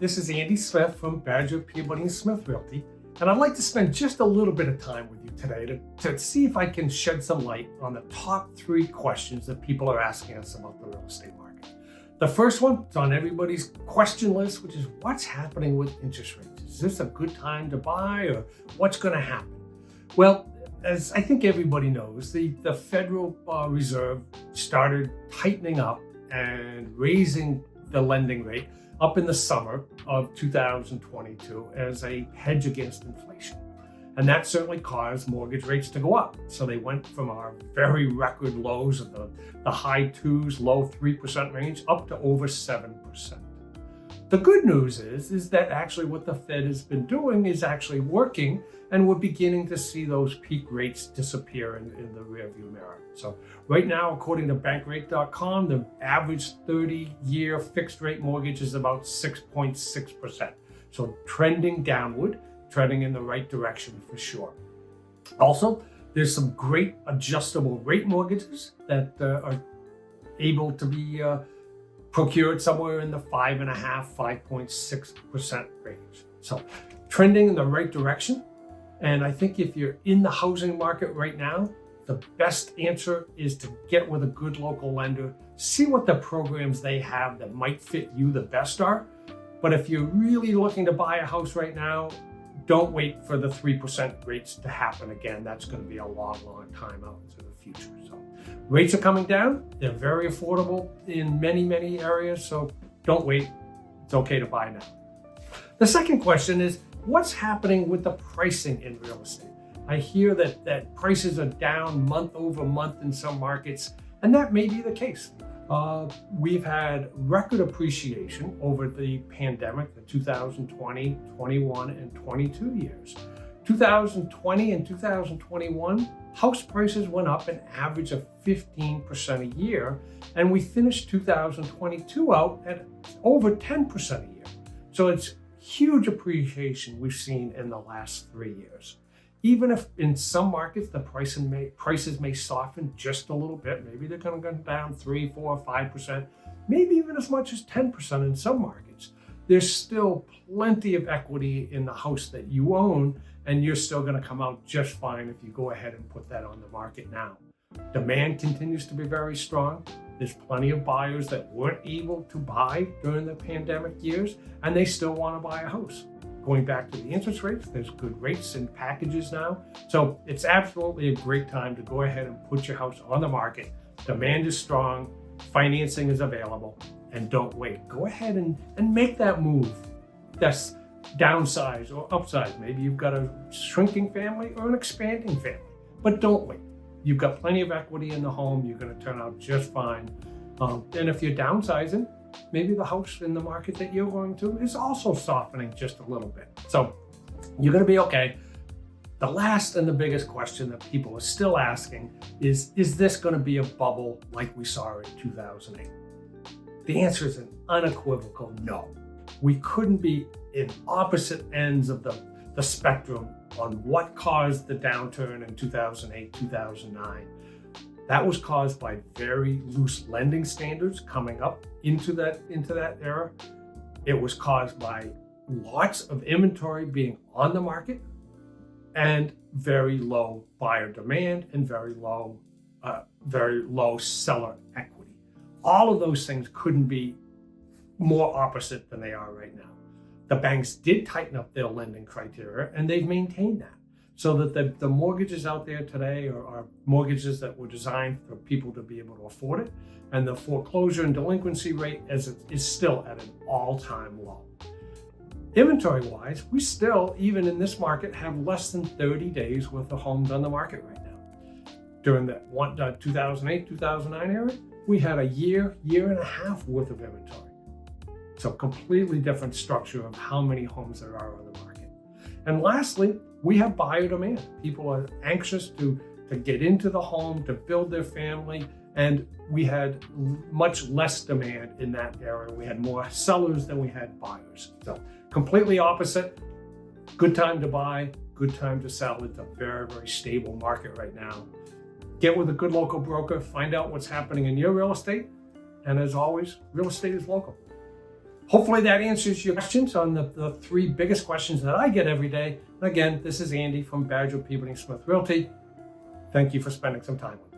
This is Andy Smith from Badger Peabody Smith Realty, and I'd like to spend just a little bit of time with you today to see if I can shed some light on the top 3 questions that people are asking us about the real estate market. The first one is on everybody's question list, which is what's happening with interest rates? Is this a good time to buy, or what's going to happen? Well, as I think everybody knows, the Federal Reserve started tightening up and raising the lending rate up in the summer of 2022 as a hedge against inflation. And that certainly caused mortgage rates to go up. So they went from our very record lows of the high 2s, low 3% range up to over 7%. The good news is that actually what the Fed has been doing is actually working, and we're beginning to see those peak rates disappear in the rearview mirror. So right now, according to bankrate.com, the average 30-year fixed rate mortgage is about 6.6%. So trending downward, trending in the right direction for sure. Also, there's some great adjustable rate mortgages that are able to be procured somewhere in the 5.5%, 5.6% range. So trending in the right direction. And I think if you're in the housing market right now, the best answer is to get with a good local lender, see what the programs they have that might fit you the best are. But if you're really looking to buy a house right now, don't wait for the 3% rates to happen again. That's going to be a long, long time out into the future. So rates are coming down. They're very affordable in many, many areas. So don't wait. It's okay to buy now. The second question is, what's happening with the pricing in real estate? I hear that prices are down month over month in some markets, and that may be the case. We've had record appreciation over the pandemic, the 2020, 21, and 22 years. 2020 and 2021, house prices went up an average of 15% a year, and we finished 2022 out at over 10% a year. So it's huge appreciation we've seen in the last 3 years. Even if in some markets the prices may soften just a little bit, maybe they're going to go down 3, 4, 5%, maybe even as much as 10% in some markets. There's still plenty of equity in the house that you own, and you're still going to come out just fine if you go ahead and put that on the market now. Demand continues to be very strong. There's plenty of buyers that weren't able to buy during the pandemic years, and they still want to buy a house. Going back to the interest rates, there's good rates and packages now. So it's absolutely a great time to go ahead and put your house on the market. Demand is strong, financing is available, and don't wait. Go ahead and make that move. That's downsize or upsize. Maybe you've got a shrinking family or an expanding family, but don't wait. You've got plenty of equity in the home. You're going to turn out just fine. And if you're downsizing, maybe the house in the market that you're going to is also softening just a little bit. So you're going to be okay. The last and the biggest question that people are still asking is this going to be a bubble like we saw in 2008? The answer is an unequivocal no. We couldn't be in opposite ends of the spectrum on what caused the downturn in 2008, 2009. That was caused by very loose lending standards coming up into that era. It was caused by lots of inventory being on the market and very low buyer demand and very low seller equity. All of those things couldn't be more opposite than they are right now. The banks did tighten up their lending criteria, and they've maintained that. So that the mortgages out there today are mortgages that were designed for people to be able to afford it. And the foreclosure and delinquency rate is still at an all-time low. Inventory-wise, we still, even in this market, have less than 30 days worth of homes on the market right now. During the 2008, 2009 era, we had a year and a half worth of inventory. So completely different structure of how many homes there are on the market. And lastly, we have buyer demand. People are anxious to get into the home, to build their family, and we had much less demand in that area. We had more sellers than we had buyers. So completely opposite. Good time to buy, good time to sell. It's a very, very stable market right now. Get with a good local broker, find out what's happening in your real estate, and as always, real estate is local. Hopefully that answers your questions on the three biggest questions that I get every day. Again, this is Andy from Badger Peabody Smith Realty. Thank you for spending some time with me.